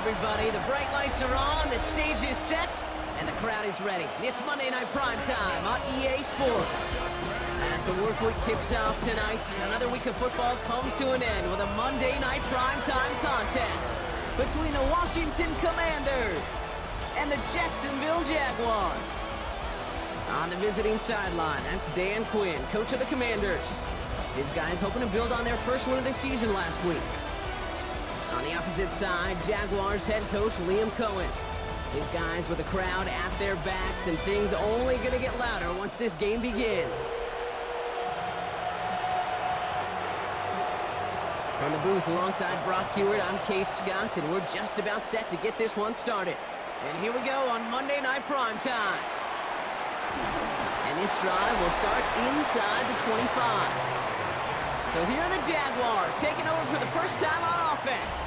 everybody. The bright lights are on, the stage is set, and the crowd is ready. It's Monday Night Primetime on EA Sports. As the work week kicks off tonight, another week of football comes to an end with a Monday Night Primetime contest between the Washington Commanders and the Jacksonville Jaguars. On the visiting sideline, that's Dan Quinn, coach of the Commanders. His guys hoping to build on their first win of the season last week. On the opposite side, Jaguars head coach Liam Cohen. His guys with the crowd at their backs, and things only going to get louder once this game begins. From the booth alongside Brock Hewitt, I'm Kate Scott, and we're just about set to get this one started. And here we go on Monday Night Primetime. And this drive will start inside the 25. So here are the Jaguars taking over for the first time on offense.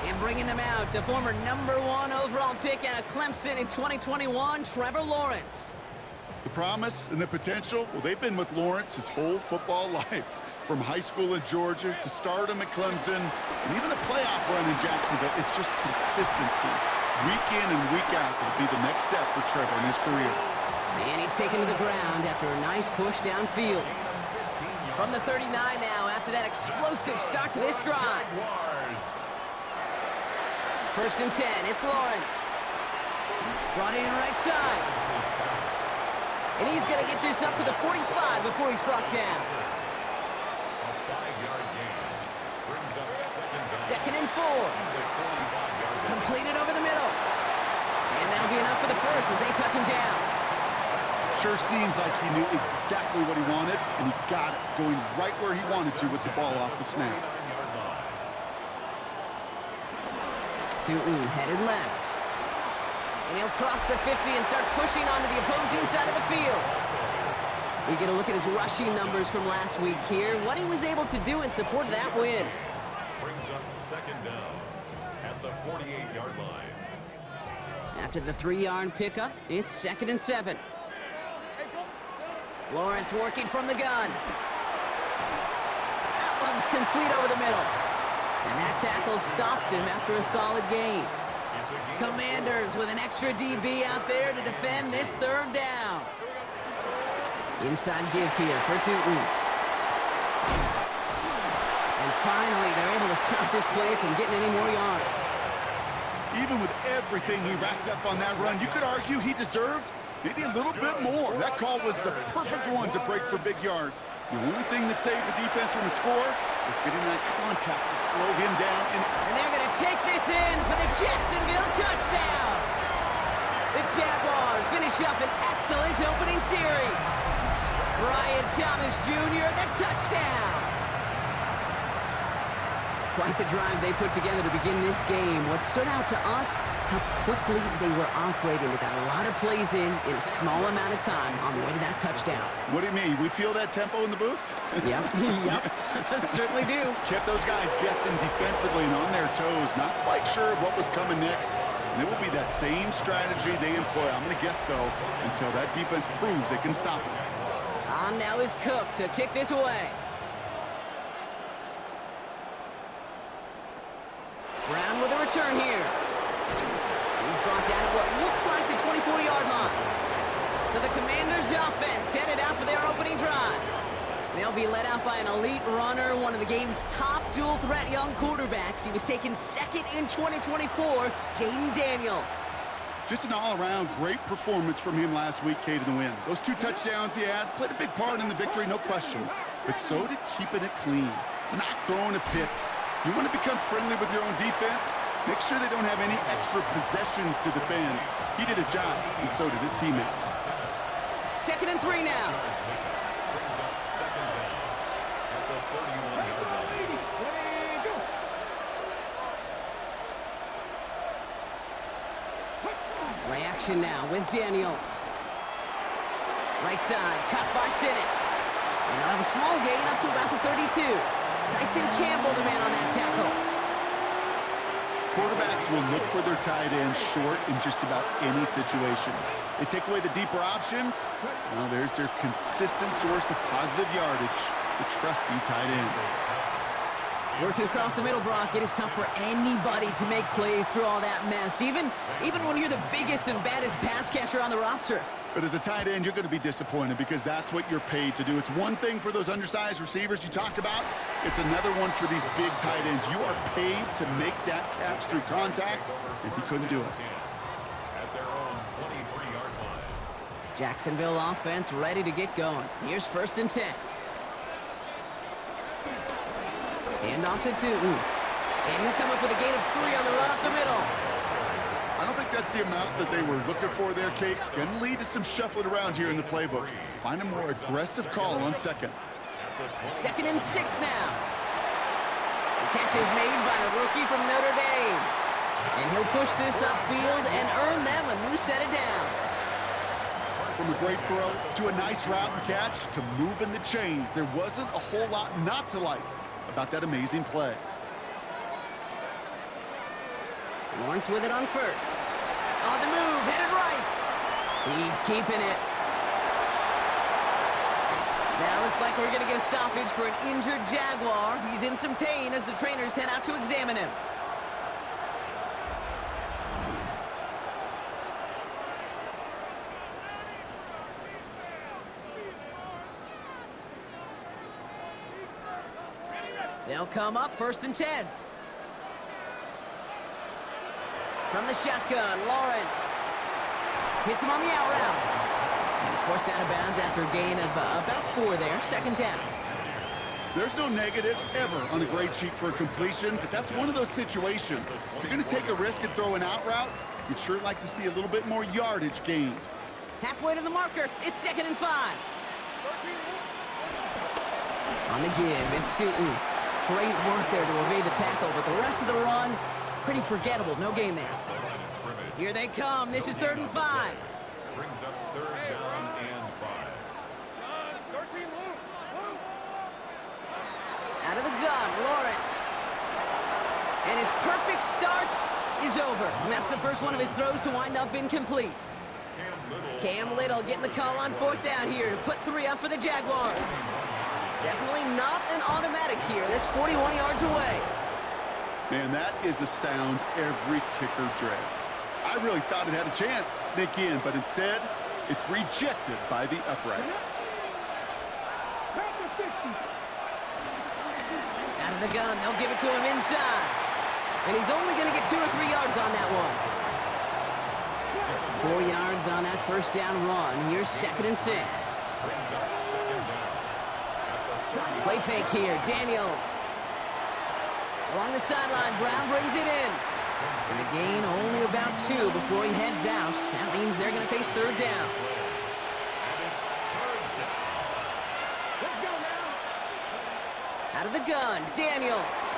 And bringing them out to former #1 overall pick out of Clemson in 2021, Trevor Lawrence. The promise and the potential, well, they've been with Lawrence his whole football life. From high school in Georgia to stardom at Clemson, and even a playoff run in Jacksonville, it's just consistency. Week in and week out will be the next step for Trevor in his career. And he's taken to the ground after a nice push downfield. From the 39 now after that explosive start to this drive. First and 10, it's Lawrence. Brought in right side. And he's going to get this up to the 45 before he's brought down. Second and 4. Completed over the middle. And that'll be enough for the first as they touch him down. Sure seems like he knew exactly what he wanted, and he got it, going right where he wanted to with the ball off the snap. Tootin headed left. And he'll cross the 50 and start pushing onto the opposing side of the field. We get a look at his rushing numbers from last week here, what he was able to do in support of that win. Brings up second down at the 48-yard line. After the 3-yard pickup, it's second and 7. Lawrence working from the gun. That one's complete over the middle. And that tackle stops him after a solid gain. Commanders with an extra DB out there to defend this third down. Inside give here for Tootin. And finally, they're able to stop this play from getting any more yards. Even with everything he racked up on that run, you could argue he deserved maybe a little bit more. That call was the perfect one to break for big yards. The only thing that saved the defense from a score is getting that contact to slow him down. And they're going to take this in for the Jacksonville touchdown. The Jaguars finish up an excellent opening series. Brian Thomas Jr., the touchdown. Quite the drive they put together to begin this game. What stood out to us, how quickly they were operating. They got a lot of plays in a small amount of time on the way to that touchdown. What do you mean? We feel that tempo in the booth? Yep, certainly do. Kept those guys guessing defensively and on their toes, not quite sure of what was coming next. And it will be that same strategy they employ, I'm going to guess so, until that defense proves they can stop them. On now is Cook to kick this away. Brown with a return here. He's brought down at what looks like the 24-yard line. So the Commanders' offense headed out for their opening drive. They'll be led out by an elite runner, one of the game's top dual-threat young quarterbacks. He was taken second in 2024, Jaden Daniels. Just an all-around great performance from him last week, Kate, in the win. Those 2 touchdowns he had played a big part in the victory, no question. But so did keeping it clean, not throwing a pick. You want to become friendly with your own defense? Make sure they don't have any extra possessions to defend. He did his job, and so did his teammates. Second and 3 now. Brings up second down at the 31-yard line. Play action now with Daniels. Right side, cut by Sinnott. And they'll have a small gain up to about the 32. Tyson Campbell, the man on that tackle. Quarterbacks will look for their tight end short in just about any situation. They take away the deeper options. Well, there's their consistent source of positive yardage, the trusty tight end. Working across the middle, Brock, it is tough for anybody to make plays through all that mess, even when you're the biggest and baddest pass catcher on the roster. But as a tight end, you're going to be disappointed because that's what you're paid to do. It's one thing for those undersized receivers you talk about. It's another one for these big tight ends. You are paid to make that catch through contact, and he couldn't do it. At their own 23-yard line. Jacksonville offense ready to get going. Here's 1st and 10. Hand off to Tootin. And he'll come up with a gain of 3 on the run up the middle. I don't think that's the amount that they were looking for there, Kate. Going to lead to some shuffling around here in the playbook. Find a more aggressive call on 2nd. 2nd and 6 now. The catch is made by the rookie from Notre Dame. And he'll push this upfield and earn them a new set of downs. From a great throw to a nice route and catch to moving the chains, there wasn't a whole lot not to like about that amazing play. Lawrence with it on 1st. On the move, headed right. He's keeping it. Now looks like we're going to get a stoppage for an injured Jaguar. He's in some pain as the trainers head out to examine him. They'll come up 1st and 10. From the shotgun, Lawrence hits him on the out route. And he's forced out of bounds after a gain of about 4 there. 2nd down. There's no negatives ever on a grade sheet for a completion, but that's one of those situations. If you're going to take a risk and throw an out route, you'd sure like to see a little bit more yardage gained. Halfway to the marker. It's 2nd and 5. On the give, it's Tootin. Great work there to evade the tackle, but the rest of the run, pretty forgettable. No gain there. Here they come. This is 3rd and 5. Brings up 3rd down and 5. Out of the gun, Lawrence. And his perfect start is over. And that's the first one of his throws to wind up incomplete. Cam Little getting the call on 4th down here to put 3 up for the Jaguars. Definitely not an automatic here. This 41 yards away. Man, that is a sound every kicker dreads. I really thought it had a chance to sneak in, but instead, it's rejected by the upright. Out of the gun, they'll give it to him inside. And he's only going to get 2 or 3 yards on that one. 4 yards on that 1st down run. Here's 2nd and 6. Play fake here, Daniels. Along the sideline, Brown brings it in. And the gain only about 2 before he heads out. That means they're going to face 3rd down. Out of the gun, Daniels.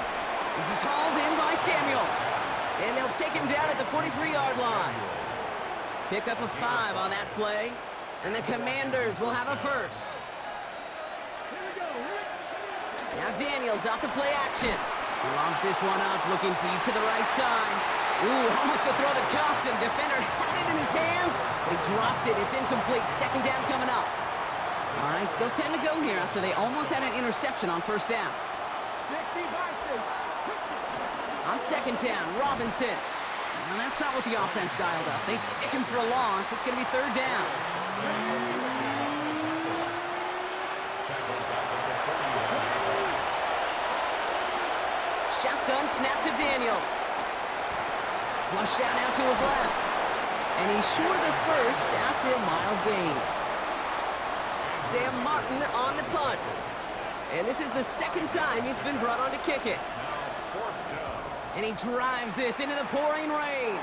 This is hauled in by Samuel. And they'll take him down at the 43-yard line. Pick up a 5 on that play. And the Commanders will have a 1st. Now Daniels off the play action. He lobs this one up, looking deep to the right side. Ooh, almost a throw that cost him. Defender had it in his hands, but he dropped it. It's incomplete. 2nd down coming up. All right, still 10 to go here after they almost had an interception on 1st down. On 2nd down, Robinson. Now that's not what the offense dialed up. They stick him for a loss. It's going to be 3rd down. Shotgun snap to Daniels. Flushed out now to his left. And he's short of the 1st after a mild gain. Sam Martin on the punt. And this is the 2nd time he's been brought on to kick it. And he drives this into the pouring rain.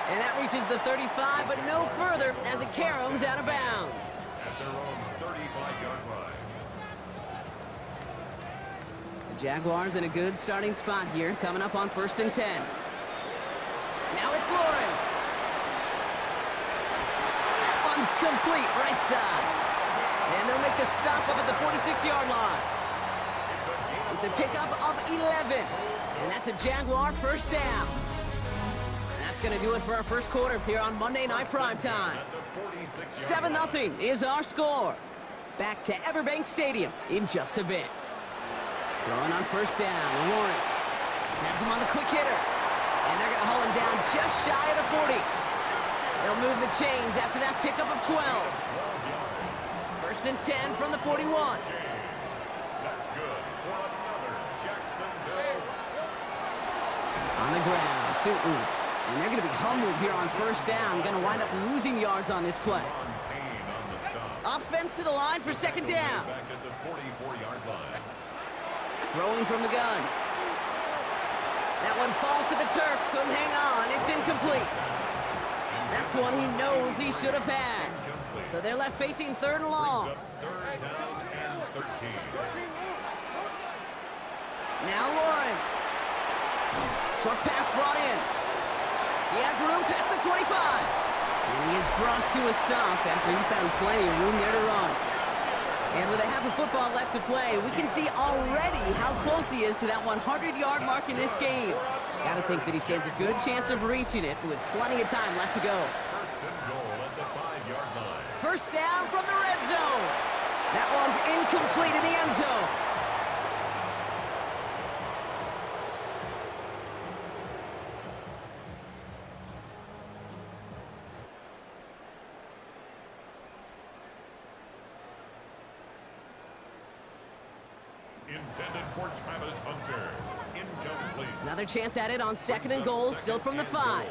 And that reaches the 35, but no further as it caroms out of bounds. At their own 35-yard line. Jaguars in a good starting spot here, coming up on 1st and 10. Now it's Lawrence. That one's complete, right side. And they'll make the stop up at the 46-yard line. It's a pickup of 11. And that's a Jaguar 1st down. And that's going to do it for our 1st quarter here on Monday Night Primetime. 7-0 is our score. Back to Everbank Stadium in just a bit. Throwing on first down. Lawrence has him on the quick hitter. And they're going to haul him down just shy of the 40. They'll move the chains after that pickup of 12. First and 10 from the 41. That's good for another Jacksonville. On the ground, Tootin. And they're going to be humbled here on first down. Going to wind up losing yards on this play. Payne on the stop. Offense to the line for second down. Back at the 44-yard line. Throwing from the gun. That one falls to the turf. Couldn't hang on. It's incomplete. That's one he knows he should have had. So they're left facing third and long. Third down and 13. Now Lawrence. Short pass brought in. He has room past the 25. And he is brought to a stop after he found plenty of room there to run. And with a half of football left to play, we can see already how close he is to that 100-yard mark in this game. Got to think that he stands a good chance of reaching it with plenty of time left to go. First and goal at the 5-yard line. First down from the red zone. That one's incomplete in the end zone. Intended for Travis Hunter. Incomplete. Another chance at it on second and goal, still from the 5.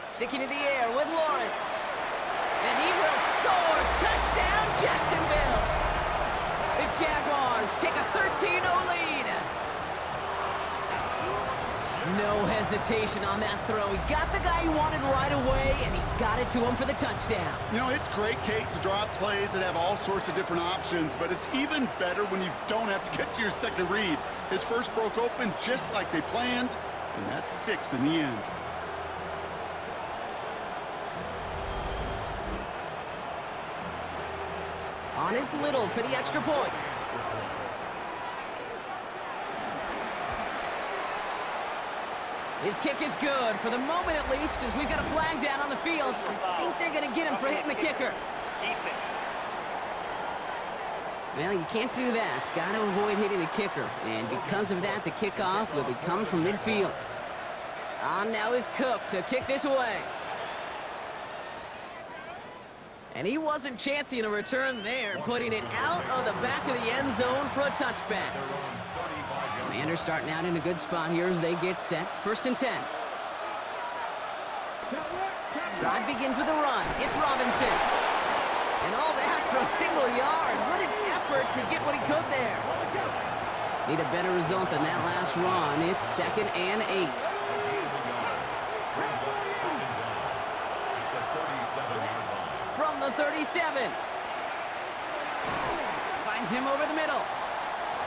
Sticking in the air with Lawrence. And he will score. Touchdown, Jacksonville. The Jaguars take a 13-0 lead. No hesitation on that throw. He got the guy he wanted right away, and he got it to him for the touchdown. You know, it's great, Kate, to draw up plays that have all sorts of different options, but it's even better when you don't have to get to your second read. His first broke open just like they planned, and that's 6 in the end. On is Little for the extra point. His kick is good, for the moment at least, as we've got a flag down on the field. I think they're going to get him for hitting the kicker. Well, you can't do that. Got to avoid hitting the kicker. And because of that, the kickoff will be coming from midfield. On now is Cook to kick this away. And he wasn't chancing a return there, putting it out of the back of the end zone for a touchback. Commanders starting out in a good spot here as they get set. First and 10. Drive begins with a run. It's Robinson. And all that for a single yard. What an effort to get what he could there. Need a better result than that last run. It's second and 8. From the 37. Finds him over the middle.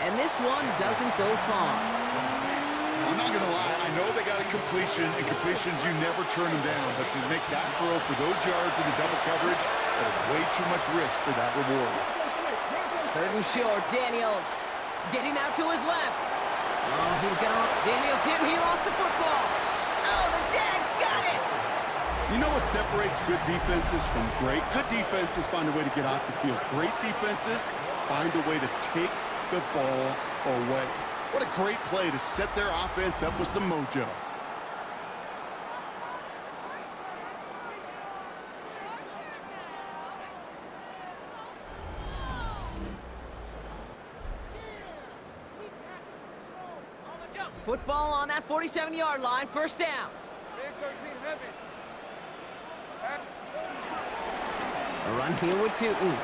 And this one doesn't go far. I'm not going to lie. I know they got a completion, and completions, you never turn them down. But to make that throw for those yards in the double coverage, that is way too much risk for that reward. Third and short, Daniels getting out to his left. Oh, he's got to... Daniels hit him. He lost the football. Oh, the Jags got it. You know what separates good defenses from great? Good defenses find a way to get off the field. Great defenses find a way to take the ball away. What a great play to set their offense up with some mojo. Football on that 47-yard line, first down. A run here with Tootin.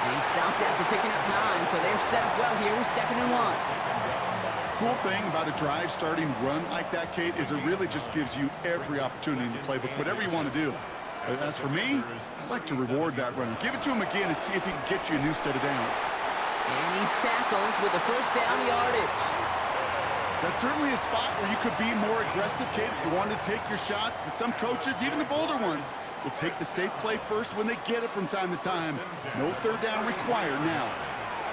And he stopped after picking up 9, so they're set up well here with second and 1. Cool thing about a drive starting run like that, Kate, is it really just gives you every opportunity in the playbook, whatever you want to do. As for me, I like to reward that runner. Give it to him again and see if he can get you a new set of downs. And he's tackled with the first down yardage. That's certainly a spot where you could be more aggressive, Kate, if you wanted to take your shots. But some coaches, even the bolder ones, will take the safe play first when they get it from time to time. No third down required now.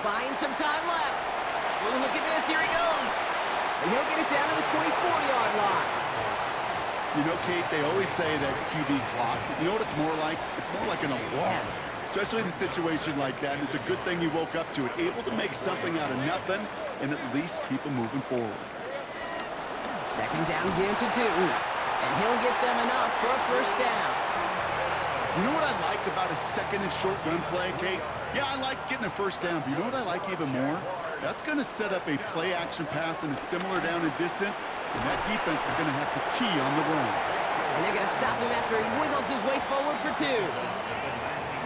Buying some time left. Well, look at this. Here he goes. And he'll get it down to the 24-yard line. You know, Kate, they always say that QB clock, you know what it's more like? It's more like an alarm. especially in a situation like that. It's a good thing you woke up to it, able to make something out of nothing and at least keep them moving forward. Second down, give to 2. And he'll get them enough for a first down. You know what I like about a second and short run play, Kate? Yeah, I like getting a first down, but you know what I like even more? That's going to set up a play-action pass in a similar down and distance, and that defense is going to have to key on the run. And they're going to stop him after he wiggles his way forward for 2.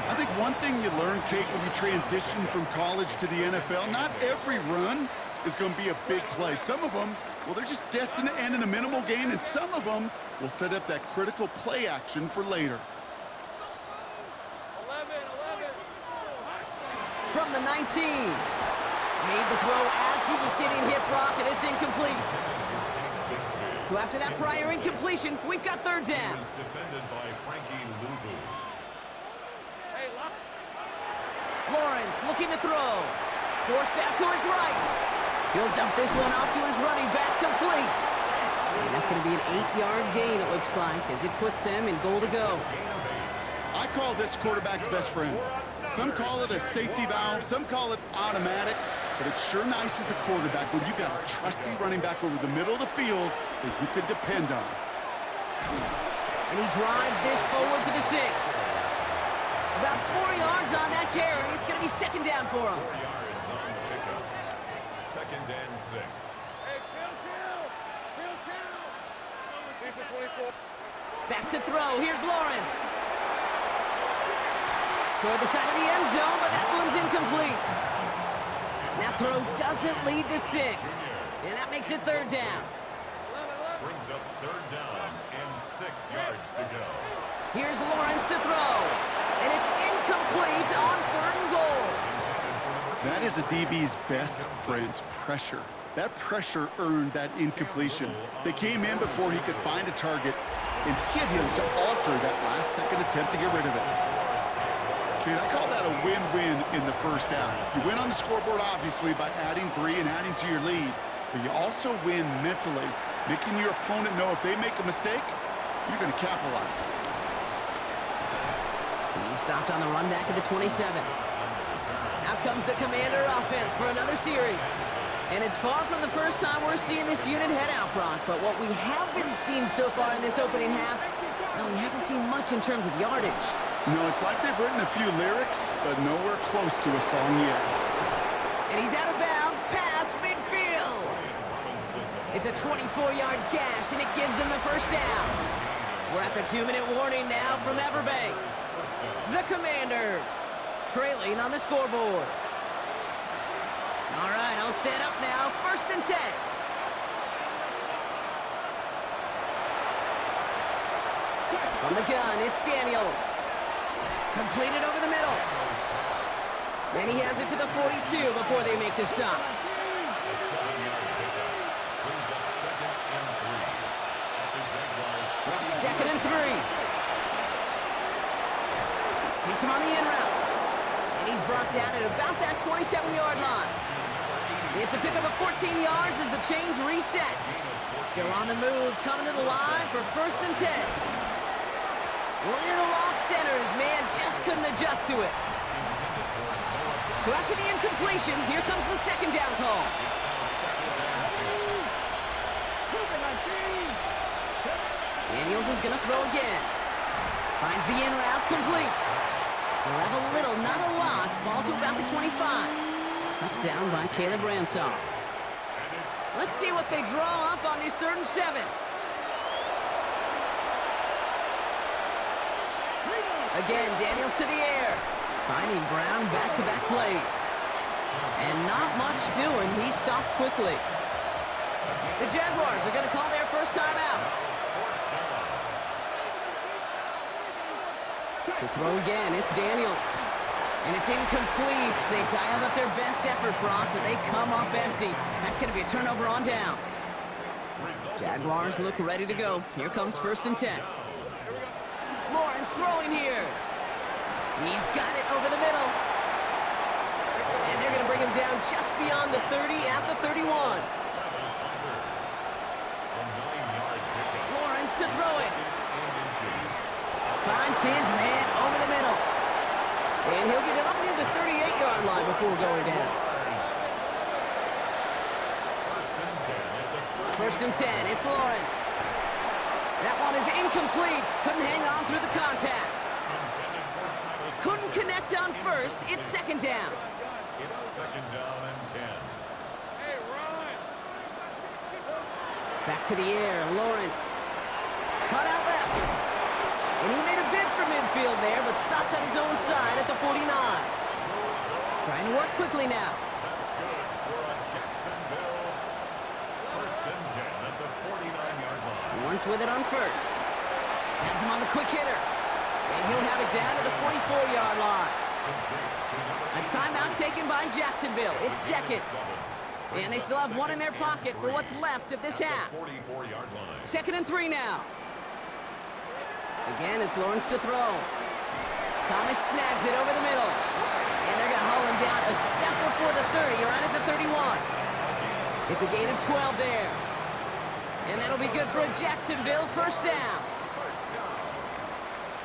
I think one thing you learn, Kate, when you transition from college to the NFL, not every run is going to be a big play. Some of them, well, they're just destined to end in a minimal gain, and some of them will set up that critical play action for later. From the 19. Made the throw as he was getting hit, Brock, and it's incomplete. So after that prior incompletion, we've got third down. Lawrence looking to throw. Forced out to his right. He'll dump this one off to his running back, complete. And that's going to be an 8-yard gain, it looks like, as it puts them in goal to go. I call this quarterback's best friend. Some call it a safety valve, some call it automatic, but it's sure nice as a quarterback when you got a trusty running back over the middle of the field that you can depend on. And he drives this forward to the 6. About 4 yards on that carry. It's going to be second down for him. 4 yards on the pickup. Second and 6. Hey, kill. Back to throw. Here's Lawrence. Toward the side of the end zone, but that one's incomplete. That throw doesn't lead to 6. And that makes it third down. Brings up third down and 6 yards to go. Here's Lawrence to throw. And it's incomplete on third and goal. That is a DB's best friend, pressure. That pressure earned that incompletion. They came in before he could find a target and hit him to alter that last-second attempt to get rid of it. Kate, I call that a win-win in the first half. You win on the scoreboard, obviously, by adding 3 and adding to your lead, but you also win mentally, making your opponent know if they make a mistake, you're going to capitalize. He stopped on the run back at the 27. Out comes the Commander offense for another series. And it's far from the first time we're seeing this unit head out, Brock, but what we haven't seen so far in this opening half, well, we haven't seen much in terms of yardage. No, it's like they've written a few lyrics, but nowhere close to a song yet. And he's out of bounds past midfield. It's a 24-yard gash, and it gives them the first down. We're at the 2-minute warning now from Everbank. The Commanders trailing on the scoreboard. All right, I'll set up now. First and 10. From the gun, it's Daniels. Completed over the middle. And he has it to the 42 before they make the stop. Second and 3. Hits him on the in route. And he's brought down at about that 27-yard line. It's a pickup of 14 yards as the chains reset. Still on the move, coming to the line for first and 10. Little off center, his man just couldn't adjust to it. So after the incompletion, here comes the second down call. Daniels is going to throw again. Finds the in route, complete. He'll have a little, not a lot. Ball to about the 25. Cut down by Caleb Ransaw. Let's see what they draw up on this 3rd and 7. Again, Daniels to the air. Finding Brown back-to-back plays. And not much doing. He stopped quickly. The Jaguars are going to call their first time out. To throw again, it's Daniels. And it's incomplete. They dialed up their best effort, Brock, but they come up empty. That's going to be a turnover on downs. Jaguars look ready to go. Here comes first and 10. Lawrence throwing here. He's got it over the middle. And they're going to bring him down just beyond the 30 at the 31. Lawrence to throw it. Finds his man over the middle. And he'll get it up near the 38-yard line before going down. First and 10, it's Lawrence. That one is incomplete. Couldn't hang on through the contact. Couldn't connect on first. It's second down. It's second down and 10. Hey, run! Back to the air, Lawrence. Cut out left. And he made a bid for midfield there, but stopped on his own side at the 49. Trying to work quickly now. That's good for a Jacksonville. First and 10 at the 49-yard line. Once with it on first. Has him on the quick hitter. And he'll have it down to the 44-yard line. A timeout taken by Jacksonville. It's second. And they still have one in their pocket for what's left of this half. 44-yard line. Second and 3 now. Again, it's Lawrence to throw. Thomas snags it over the middle. And they're going to haul him down a step before the 30, right at the 31. It's a gain of 12 there. And that'll be good for a Jacksonville first down.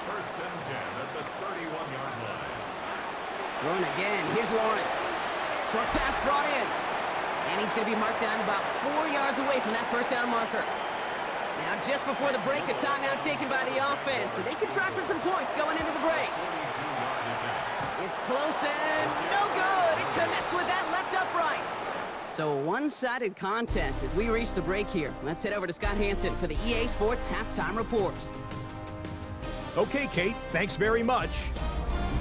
First and 10 at the 31-yard line. Throwing again. Here's Lawrence. Short pass brought in. And he's going to be marked down about 4 yards away from that first down marker. Now, just before the break, a timeout taken by the offense. And they can try for some points going into the break. It's close and no good. It connects with that left upright. So a one-sided contest as we reach the break here. Let's head over to Scott Hansen for the EA Sports Halftime Report. Okay, Kate, thanks very much.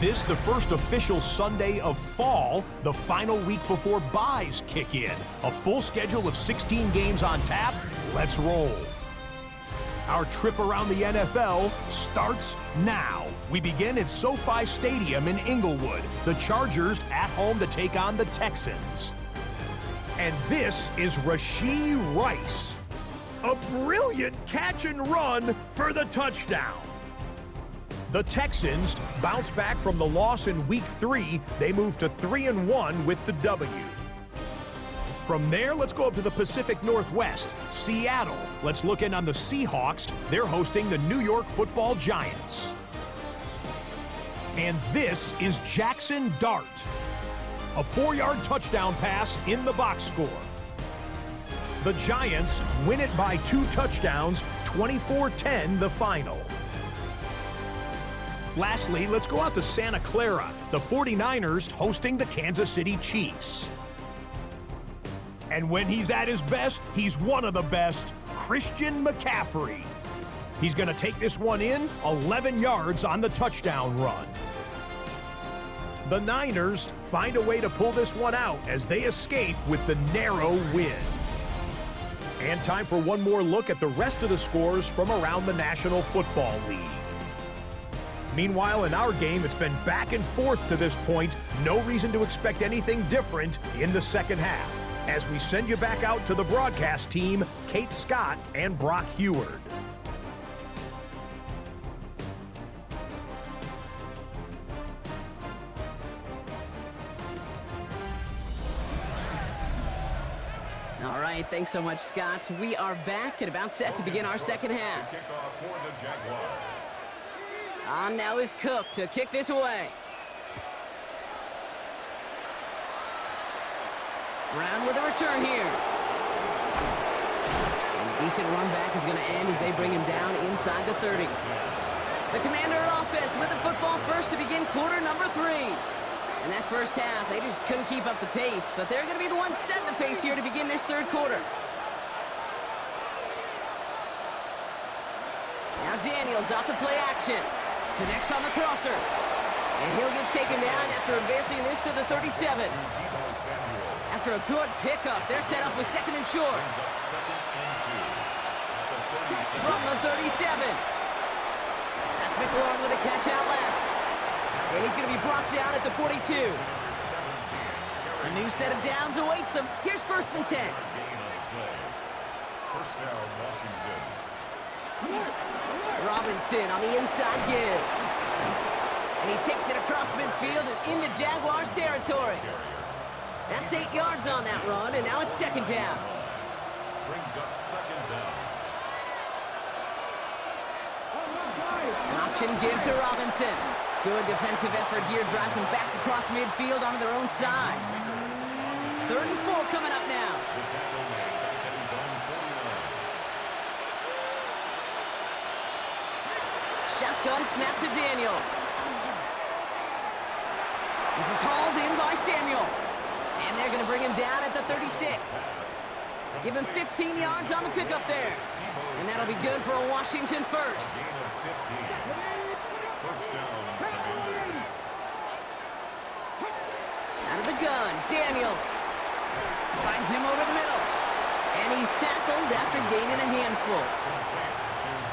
This the first official Sunday of fall, the final week before byes kick in. A full schedule of 16 games on tap. Let's roll. Our trip around the NFL starts now. We begin at SoFi Stadium in Inglewood. The Chargers at home to take on the Texans. And this is Rashee Rice. A brilliant catch and run for the touchdown. The Texans bounce back from the loss in Week 3. They move to 3-1 with the W. From there, let's go up to the Pacific Northwest, Seattle. Let's look in on the Seahawks. They're hosting the New York Football Giants. And this is Jackson Dart. A 4-yard touchdown pass in the box score. The Giants win it by 2 touchdowns, 24-10 the final. Lastly, let's go out to Santa Clara. The 49ers hosting the Kansas City Chiefs. And when he's at his best, he's one of the best, Christian McCaffrey. He's going to take this one in, 11 yards on the touchdown run. The Niners find a way to pull this one out as they escape with the narrow win. And time for one more look at the rest of the scores from around the National Football League. Meanwhile, in our game, it's been back and forth to this point. No reason to expect anything different in the second half. As we send you back out to the broadcast team, Kate Scott and Brock Heward. All right, thanks so much, Scott. We are back and about set to begin our second half. Kickoff for the Jaguars. On now is Cook to kick this away. Brown with a return here. And a decent run back is going to end as they bring him down inside the 30. The Commander offense with the football first to begin quarter number 3. In that first half, they just couldn't keep up the pace, but they're going to be the ones setting the pace here to begin this third quarter. Now Daniels off to play action. Connects on the crosser. And he'll get taken down after advancing this to the 37. After a good pickup, they're set up with second and short. From the 37. That's McLaurin with a catch out left. And he's going to be brought down at the 42. A new set of downs awaits him. Here's first and 10. First down, Washington. Robinson on the inside give. And he takes it across midfield and into Jaguars territory. That's 8 yards on that run, and now it's second down. Brings up second down. An option give to Robinson. Good defensive effort here drives them back across midfield onto their own side. 3rd and 4 coming up now. The tackle made back at his own 49. Shotgun snap to Daniels. This is hauled in by Samuel. And they're going to bring him down at the 36. Give him 15 yards on the pickup there. And that'll be good for a Washington first. Gain of 15. First down, Commanders. Out of the gun, Daniels. Finds him over the middle. And he's tackled after gaining a handful.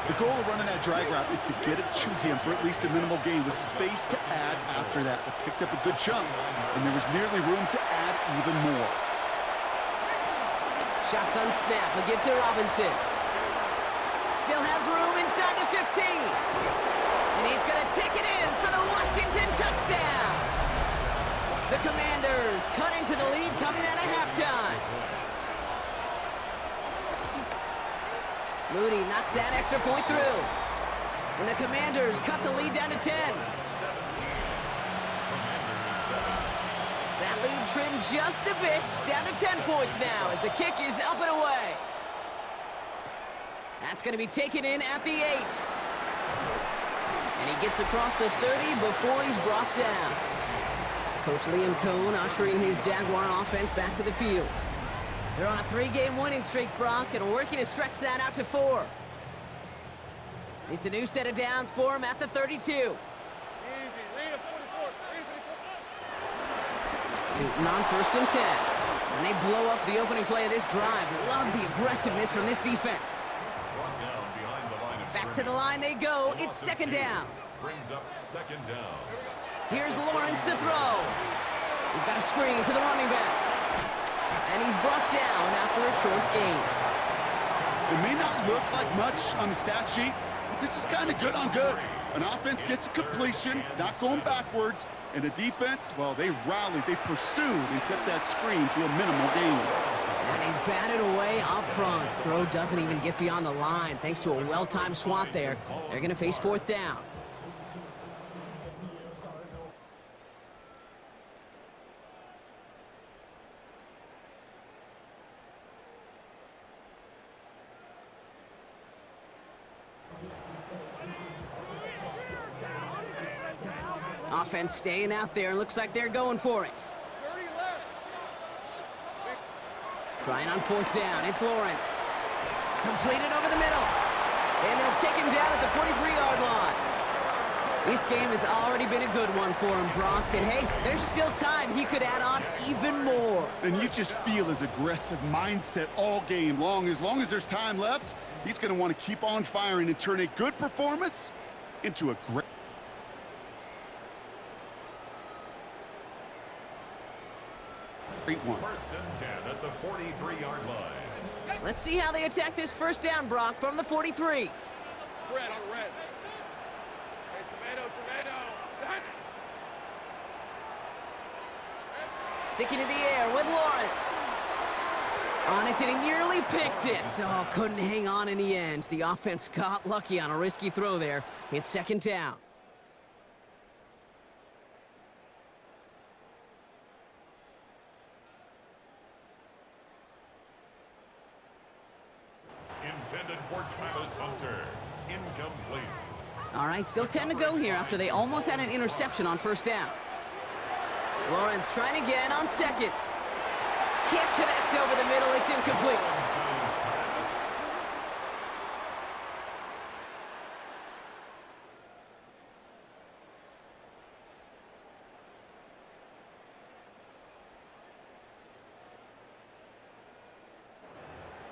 The goal of running that drag route is to get it to him for at least a minimal gain with space to add after that. They picked up a good chunk, and there was nearly room to add even more. Shotgun snap, a give to Robinson. Still has room inside the 15. And he's going to take it in for the Washington touchdown. The Commanders cut into the lead coming out of halftime. Moody knocks that extra point through. And the Commanders cut the lead down to 10. That lead trimmed just a bit, down to 10 points now as the kick is up and away. That's going to be taken in at the 8. And he gets across the 30 before he's brought down. Coach Liam Cohn ushering his Jaguar offense back to the field. They're on a 3-game winning streak, Brock, and working to stretch that out to 4. It's a new set of downs for him at the 32. Easy. Lead a 44. Tootin on 1st and 10. And they blow up the opening play of this drive. Love the aggressiveness from this defense. Brought down behind the line of Back to the line they go. It's 2nd down. Brings up 2nd down. Here's Lawrence to throw. We've got a screen to the running back. And he's brought down after a short gain. It may not look like much on the stat sheet, but this is kind of good on good. An offense gets a completion, not going backwards, and the defense, well, they rallied, they pursued, and kept that screen to a minimal gain. And he's batted away up front. Throw doesn't even get beyond the line thanks to a well-timed swat there. They're going to face 4th down. Offense staying out there. Looks like they're going for it. 30 left. Trying on 4th down. It's Lawrence. Completed over the middle. And they'll take him down at the 43-yard line. This game has already been a good one for him, Brock. And hey, there's still time. He could add on even more. And you just feel his aggressive mindset all game long. As long as there's time left, he's going to want to keep on firing and turn a good performance into a great one. 1st and 10 at the 43-yard line. Let's see how they attack this 1st down, Brock, from the 43. Red on red. Hey, tomato. Sticking in the air with Lawrence. On it, and he nearly picked it. Oh, couldn't hang on in the end. The offense got lucky on a risky throw there. It's 2nd down. Intended for Travis Hunter. Incomplete. All right, still 10 to go here after they almost had an interception on 1st down. Lawrence trying again on 2nd. Can't connect over the middle. It's incomplete.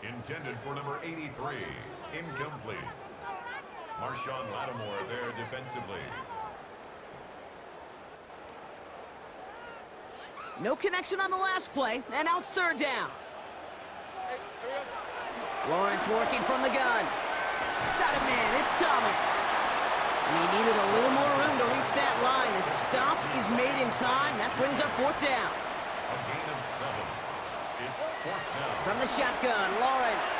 Intended for number 83. Incomplete. Marshawn Lattimore there defensively. No connection on the last play, and now it's 3rd down. Lawrence working from the gun. Got him in, it's Thomas. And he needed a little more room to reach that line. The stop is made in time. That brings up 4th down. A gain of 7. It's 4th down. From the shotgun, Lawrence.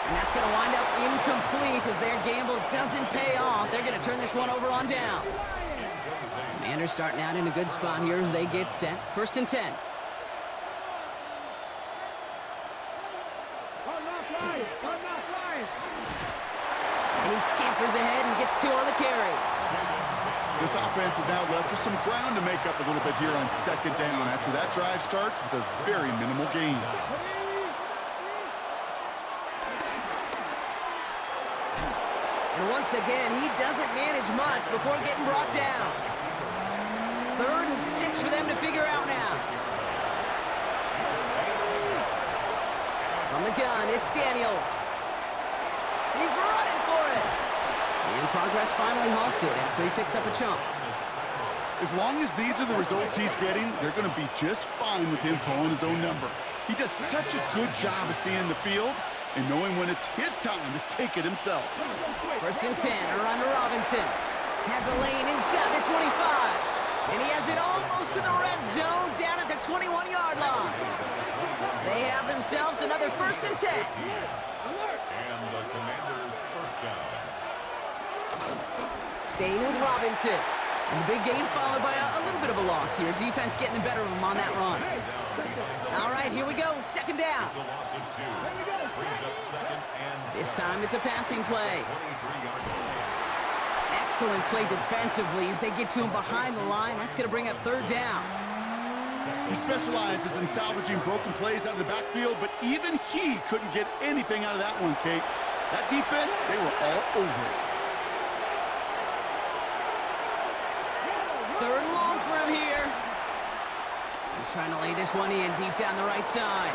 And that's going to wind up incomplete as their gamble doesn't pay off. They're going to turn this one over on downs. Incomplete. Commanders starting out in a good spot here as they get set. 1st and 10. And he scampers ahead and gets 2 on the carry. This offense is now left with some ground to make up a little bit here on 2nd down after that drive starts with a very minimal gain. And once again, he doesn't manage much before getting brought down. 3rd and 6 for them to figure out now. From the gun, it's Daniels. He's running for it. And progress finally halted after he picks up a chunk. As long as these are the results he's getting, they're going to be just fine with him calling his own number. He does such a good job of seeing the field and knowing when it's his time to take it himself. 1st and 10, around to Robinson. Has a lane inside the 25. And he has it almost to the red zone down at the 21-yard line. They have themselves another 1st and 10. And the Commanders' first down. Staying with Robinson. And the big gain followed by a little bit of a loss here. Defense getting the better of him on that run. All right, here we go. 2nd down. It's a loss of 2. Brings up 2nd and This time it's a passing play. 23-yard line. Excellent play defensively as they get to him behind the line. That's going to bring up 3rd down. He specializes in salvaging broken plays out of the backfield, but even he couldn't get anything out of that one, Kate. That defense, they were all over it. 3rd and long for him here. He's trying to lay this one in deep down the right side.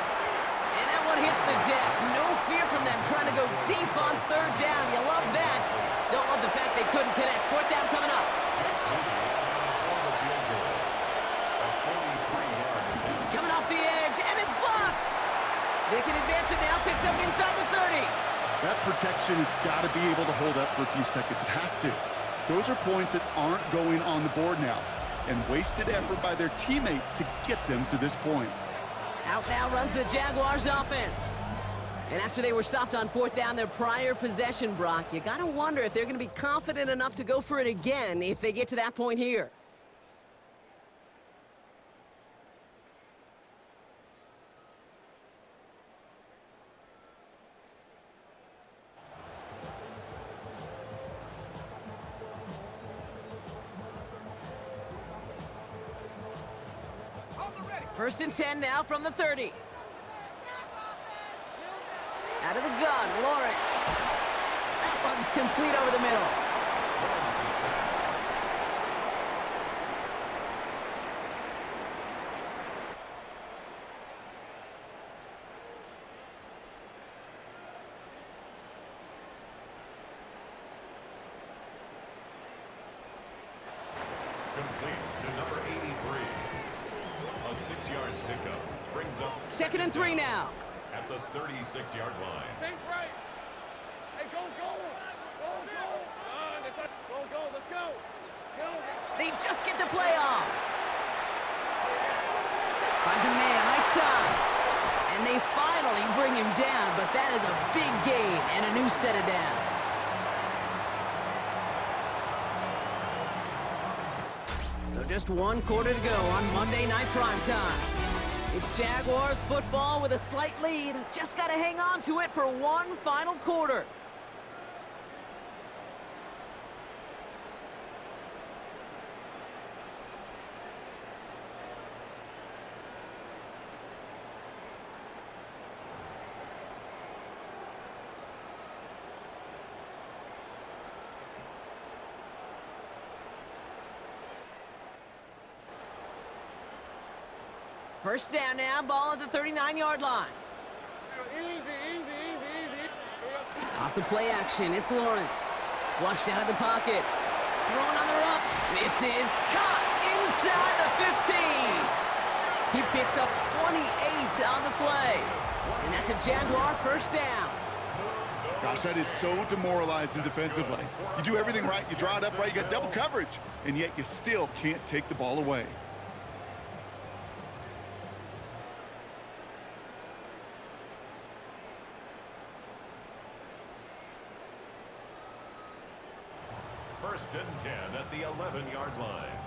And that one hits the deck. No fear from them trying to go deep on 3rd down. You love that. Don't love the fact they couldn't connect. 4th down coming up. Coming off the edge, and it's blocked. They can advance it now, picked up inside the 30. That protection has got to be able to hold up for a few seconds. It has to. Those are points that aren't going on the board now, and wasted effort by their teammates to get them to this point. Out now runs the Jaguars offense. And after they were stopped on 4th down their prior possession, Brock, you got to wonder if they're going to be confident enough to go for it again if they get to that point here. First and 10 now from the 30. Out of the gun, Lawrence. That one's complete over the middle. Complete to number 83. A 6-yard pickup brings up 2nd and 3 now. at the 36-yard line. Think right. Hey, go. Go, let's go. They just get the play off. Finds a man right side. And they finally bring him down, but that is a big gain and a new set of downs. So just 1 quarter to go on Monday Night Primetime. It's Jaguars football with a slight lead. Just got to hang on to it for one final quarter. First down now, ball at the 39-yard line. Easy. Off the play action, it's Lawrence. Flushed out of the pocket. Throwing on the run. This is caught inside the 15. He picks up 28 on the play. And that's a Jaguar first down. Gosh, that is so demoralizing defensively. You do everything right, you draw it up right, you got double coverage, and yet you still can't take the ball away. First and 10 at the 11-yard line.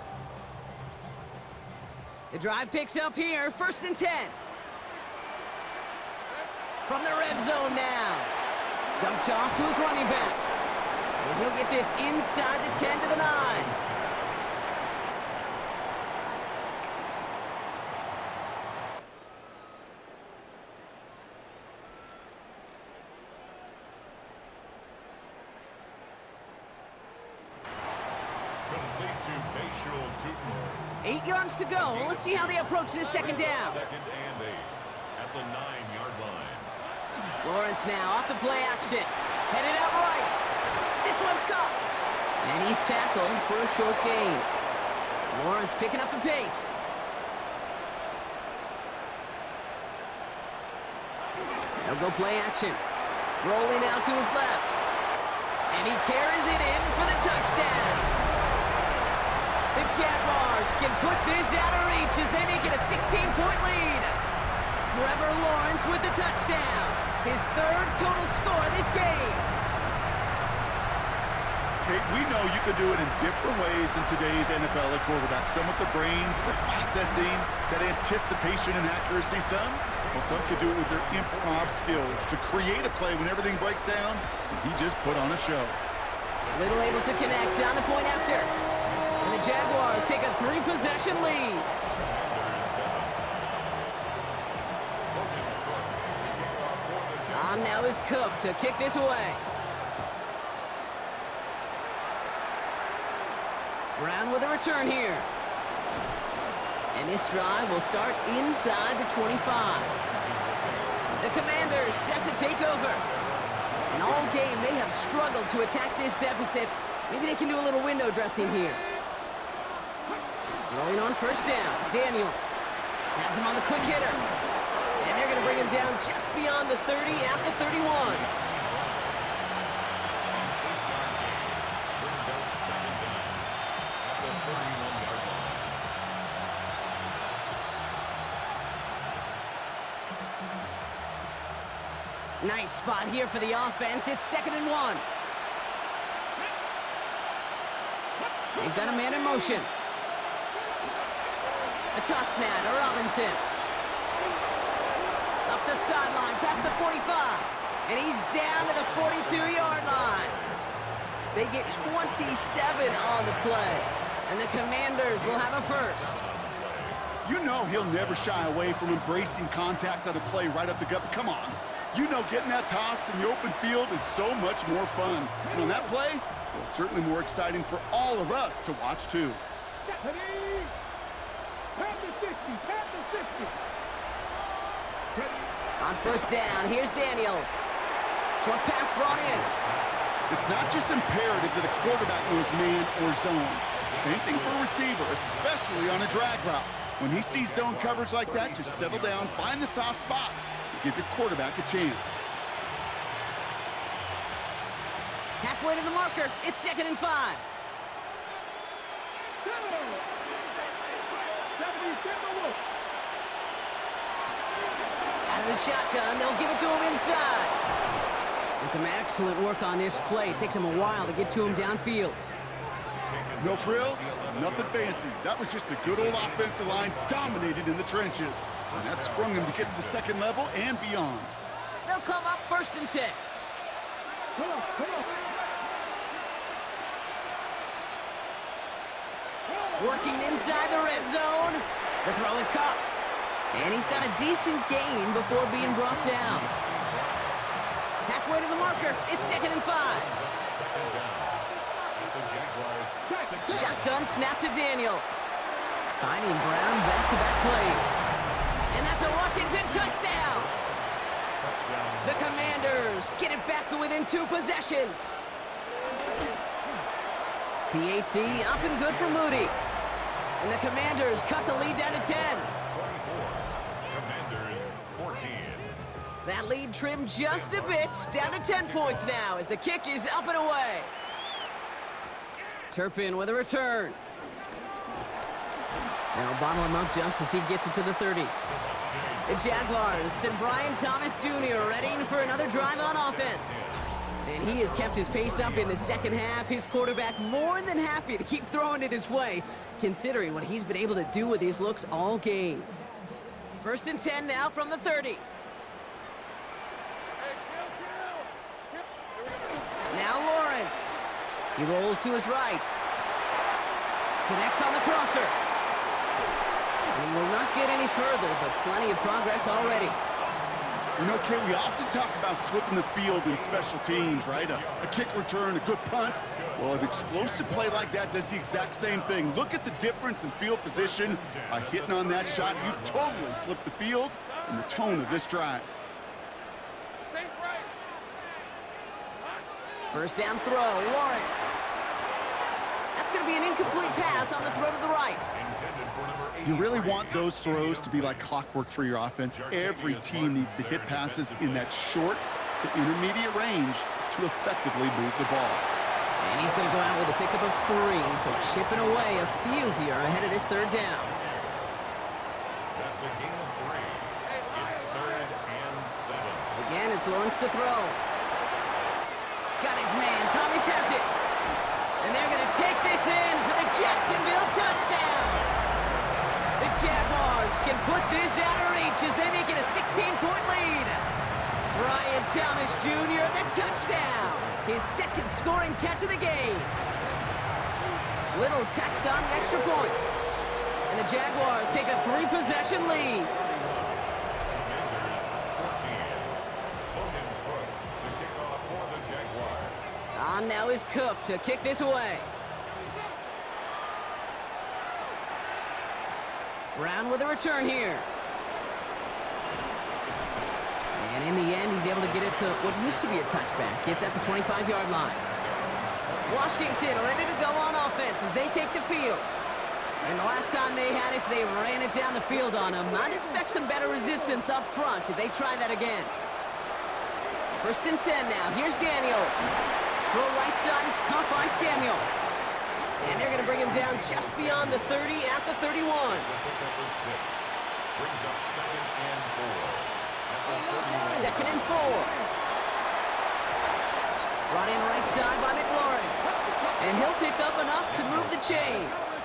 The drive picks up here, 1st and 10. From the red zone now. Dumped off to his running back. And he'll get this inside the 10 to the 9. Complete to Bayshul Tootin. 8 yards to go. Let's see how they approach this 2nd down. 2nd and 8 at the 9-yard line. Lawrence now off the play action. Headed out right. This one's caught. And he's tackled for a short gain. Lawrence picking up the pace. They'll go play action. Rolling out to his left. And he carries it in for the touchdown. The Jaguars can put this out of reach as they make it a 16-point lead. Trevor Lawrence with the touchdown. His 3rd total score this game. Kate, we know you can do it in different ways in today's NFL at quarterback. Some with the brains, the processing, that anticipation and accuracy. Some could do it with their improv skills to create a play when everything breaks down. And he just put on a show. Little able to connect on the point after. And the Jaguars take a 3-possession lead. On now is Cook to kick this away. Brown with a return here. And this drive will start inside the 25. The Commanders set to take over. And all game, they have struggled to attack this deficit. Maybe they can do a little window dressing here. Rolling on 1st down, Daniels has him on the quick hitter. And they're going to bring him down just beyond the 30 at the 31. Nice spot here for the offense. It's 2nd and 1. They've got a man in motion. A toss snap to Robinson. Up the sideline, past the 45. And he's down to the 42-yard line. They get 27 on the play. And the Commanders will have a 1st. You know he'll never shy away from embracing contact on a play right up the gut. But come on. You know getting that toss in the open field is so much more fun. And on that play, well, certainly more exciting for all of us to watch, too. On 1st down, here's Daniels. Short pass brought in. It's not just imperative that a quarterback knows man or zone. Same thing for a receiver, especially on a drag route. When he sees zone coverage like that, just settle down, find the soft spot, and give your quarterback a chance. Halfway to the marker, it's 2nd and 5. Out of the shotgun, they'll give it to him inside. And some excellent work on this play. It takes him a while to get to him downfield. No frills, nothing fancy. That was just a good old offensive line dominated in the trenches. And that sprung him to get to the 2nd level and beyond. They'll come up 1st and 10. Working inside the red zone. The throw is caught. And he's got a decent gain before being brought down. Halfway to the marker, it's 2nd and 5. Shotgun snap to Daniels. Finding Brown back-to-back plays. And that's a Washington touchdown. The Commanders get it back to within 2 possessions. PAT up and good for Moody. And the Commanders cut the lead down to 10. Commanders 14. That lead trimmed just a bit, down to 10 points now as the kick is up and away. Turpin with a return. They'll bottle him up just as he gets it to the 30. The Jaguars send Brian Thomas Jr. readying for another drive on offense. And he has kept his pace up in the second half. His quarterback more than happy to keep throwing it his way, considering what he's been able to do with his looks all game. 1st and 10 now from the 30. Now Lawrence. He rolls to his right. Connects on the crosser. And he will not get any further, but plenty of progress already. You know, Kate, we often talk about flipping the field in special teams, right? A kick return, a good punt. Well, an explosive play like that does the exact same thing. Look at the difference in field position. By hitting on that shot, you've totally flipped the field and the tone of this drive. 1st down throw, Lawrence. That's going to be an incomplete pass on the throw to the right. You really want those throws to be like clockwork for your offense. Every team needs to hit passes in that short to intermediate range to effectively move the ball. And he's going to go out with a pickup of 3, so chipping away a few here ahead of this 3rd down. That's a gain of 3. It's 3rd and 7. Again, it's Lawrence to throw. Got his man. Thomas has it. And they're going to take this in for the Jacksonville touchdown. The Jaguars can put this out of reach as they make it a 16-point lead. Brian Thomas Jr., the touchdown. His 2nd scoring catch of the game. Little tacks on the extra point. And the Jaguars take a 3-possession lead. On now is Cook to kick this away. Brown with a return here. And in the end, he's able to get it to what used to be a touchback. It's at the 25-yard line. Washington ready to go on offense as they take the field. And the last time they had it, they ran it down the field on him. I'd expect some better resistance up front if they try that again. 1st and 10 now. Here's Daniels. Throw right side is caught by Samuel. And they're going to bring him down just beyond the 30 at the 31. Brings up 2nd and 4. 2nd and 4. Brought in right side by McLaurin. And he'll pick up enough to move the chains.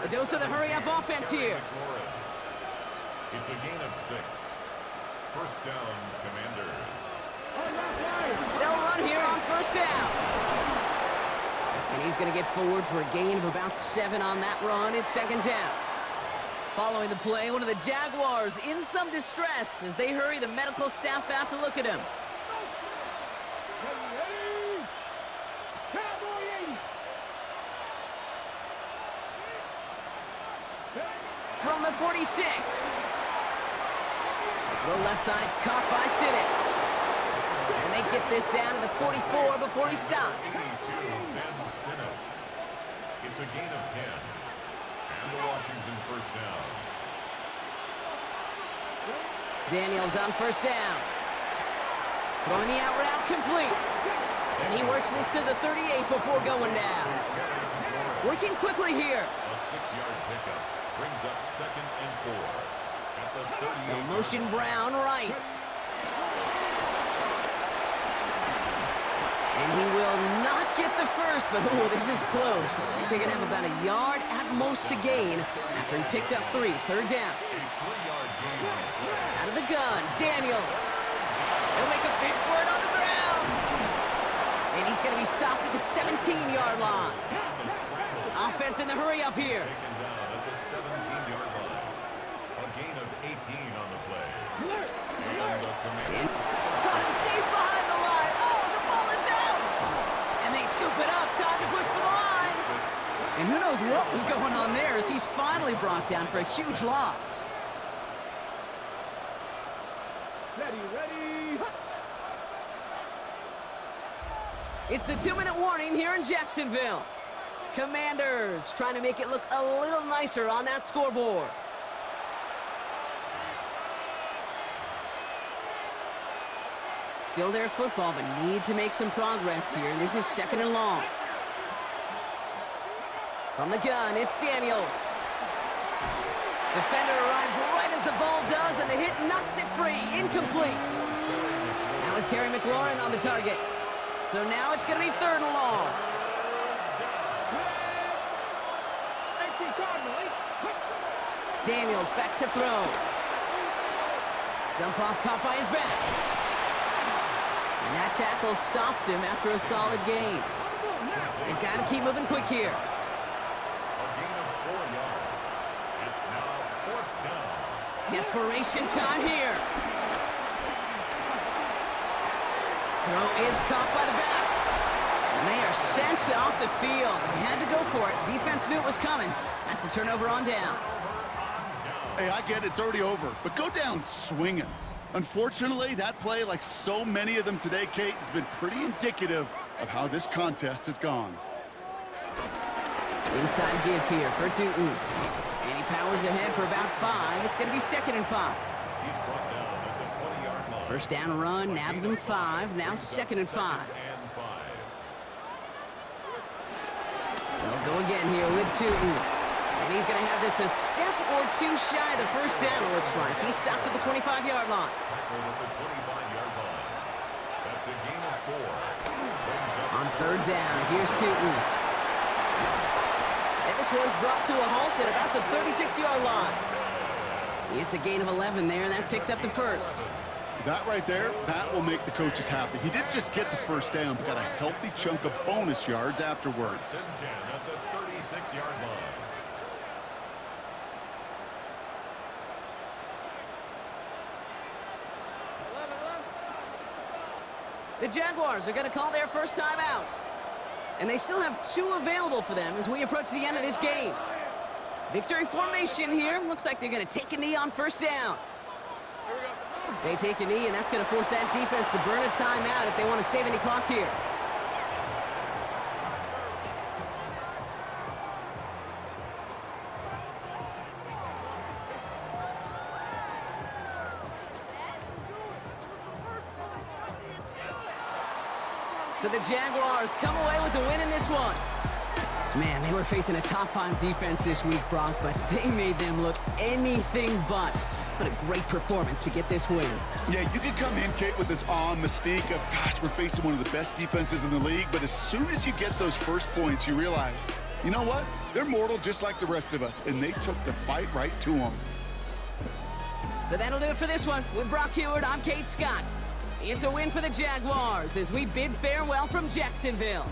A dose of the hurry-up offense here. It's a gain of 6. 1st down, Commanders. They'll run here on 1st down. And he's going to get forward for a gain of about 7 on that run. It's 2nd down. Following the play, one of the Jaguars in some distress as they hurry the medical staff out to look at him. From the 46. The left side is caught by Sinnott. And they get this down to the 44 before he stopped. It's a gain of 10. And the Washington 1st down. Daniels on 1st down. Throwing the out route complete. And he works this to the 38 before going down. Working quickly here. A 6-yard pickup brings up 2nd and 4. At the 38. No motion Brown right. And he will not get the first, but oh, this is close. Looks like they're going to have about a yard at most to gain after he picked up 3. 3rd down. Out of the gun, Daniels. He'll make a bid for it on the ground. And he's going to be stopped at the 17-yard line. Offense in the hurry up here. Taken down at the 17-yard line. A gain of 18 on the play. And the Commanders. Got him deep behind the line. Oh, the ball is out. And they scoop it up. Time to push for the line. And who knows what was going on there as he's finally brought down for a huge loss. Ready. It's the 2-minute warning here in Jacksonville. Commanders trying to make it look a little nicer on that scoreboard. Still their football, but need to make some progress here. This is 2nd and long. From the gun, it's Daniels. Defender arrives right as the ball does, and the hit knocks it free. Incomplete. That was Terry McLaurin on the target. So now it's going to be 3rd and long. Daniels back to throw. Dump off caught by his back. And that tackle stops him after a solid gain. They've got to keep moving quick here. A gain of 4 yards. It's now 4th down. Desperation time here. Throw is caught by the back. And they are sent off the field. They had to go for it. Defense knew it was coming. That's a turnover on downs. Hey, I get it, it's already over, but go down swinging. Unfortunately, that play, like so many of them today, Kate, has been pretty indicative of how this contest has gone. Inside give here for Tootin. And he powers ahead for about 5. It's going to be 2nd and 5. He's brought down at the 20-yard line. First down run, nabs him 5. Now 2nd and 5. They'll go again here with Tootin. And he's going to have this a step or 2 shy of the first down, it looks like. He stopped at the 25-yard line. Tackled at the 25-yard line. That's a gain of 4. On 3rd down, here's Tootin. And this one's brought to a halt at about the 36-yard line. It's a gain of 11 there, and that picks up the first. That right there, that will make the coaches happy. He didn't just get the first down, but got a healthy chunk of bonus yards afterwards. 10 at the 36-yard line. The Jaguars are going to call their first time out. And they still have 2 available for them as we approach the end of this game. Victory formation here. Looks like they're going to take a knee on first down. They take a knee, and that's going to force that defense to burn a timeout if they want to save any clock here. So the Jaguars come away with a win in this one. Man, they were facing a top-5 defense this week, Brock, but they made them look anything but. What a great performance to get this win. Yeah, you can come in, Kate, with this awe and mystique of, gosh, we're facing one of the best defenses in the league, but as soon as you get those first points, you realize, you know what? They're mortal just like the rest of us, and they took the fight right to them. So that'll do it for this one. With Brock Heward, I'm Kate Scott. It's a win for the Jaguars as we bid farewell from Jacksonville.